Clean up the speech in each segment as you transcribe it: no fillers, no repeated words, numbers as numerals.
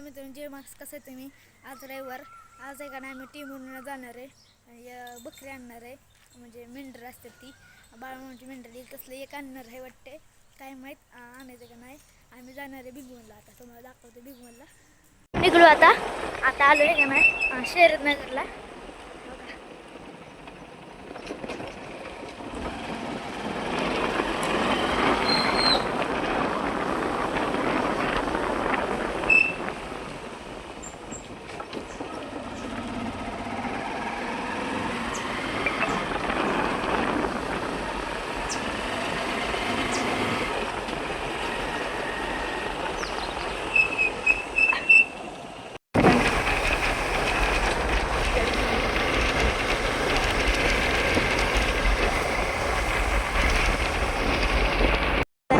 नमस्कार मित्रांनो, जय मास. कसं आहे तुम्ही? आज रविवार. आज आहे का नाही, आम्ही टीमवरून जाणार आहे. बकरी आणणार आहे, म्हणजे मेंढर असतात ती बाळमामाची मेंढर येईल तसलं एक आणणार आहे वाटते. काय माहीत आणायचं का नाही. आम्ही जाणार आहे भिगवणला. आता तुम्हाला दाखवतो भिगवणला. निघलो आता आलो आहे का नाही शरदनगरला.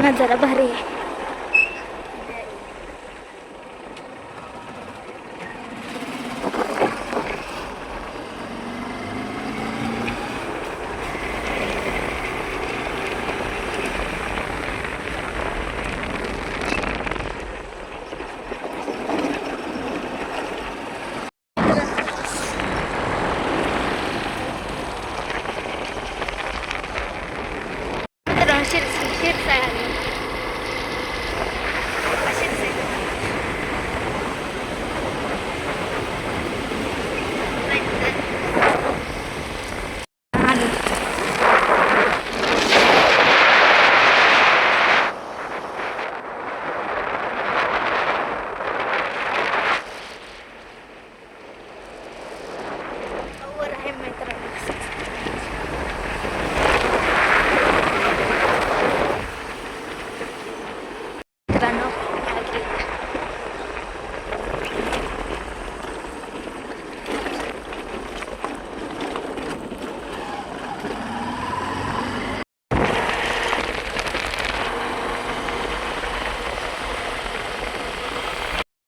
नजारा भारी आहे.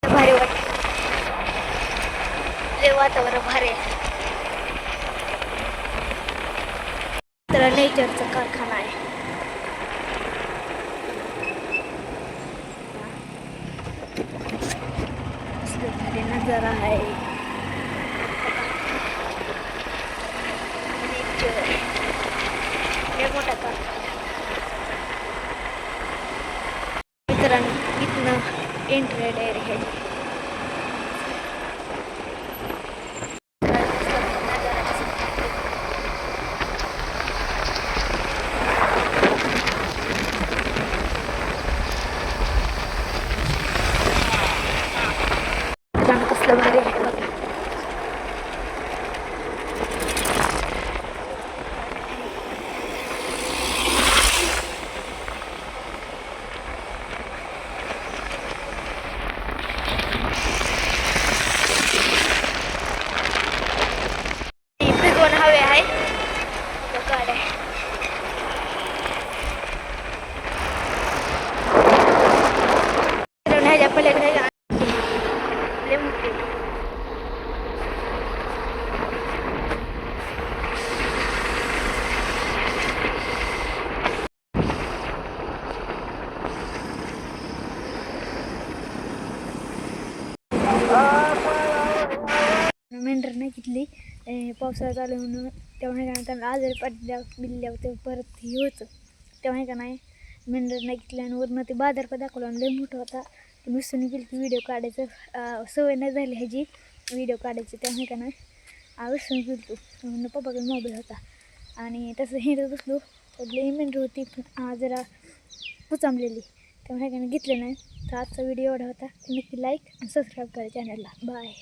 भारी वाटत, वातावरण भारी आहे. तर नेचरचा कारखाना आहे. नजारा आहे. मोठा कारखाना मित्रांनो, इथनं एंट्री डायरेक्ट आहे. कसलं भारी आहे बघा. भिगवण हवे आहे गाड्या. ह्याच्या पलीकडे मेंढर नाही घेतली. पावसाळ्यात आलं म्हणून तेव्हा का त्यांना आजारी बिल्ल्यावर ते परत हे होतं. तेव्हा का नाही मेंढर नाही घेतली. आणि वरनं ते बाजार पण दाखवला आणि लय मोठं होता. ते मिसून गेली की व्हिडिओ काढायचं सवय नाही झाली ह्याची व्हिडिओ काढायची. तेव्हा का नाही विसरून गेली तू म्हणून पप्पाकडे मोबाईल होता. आणि तसं हिंडत बसलो तर लई मेंढर होती, पण जरा पुचामलेली. तेव्हा का नाही घेतलं नाही. तर आजचा व्हिडिओ एवढा होता. नक्की लाईक आणि सबस्क्राईब करा चॅनलला. बाय.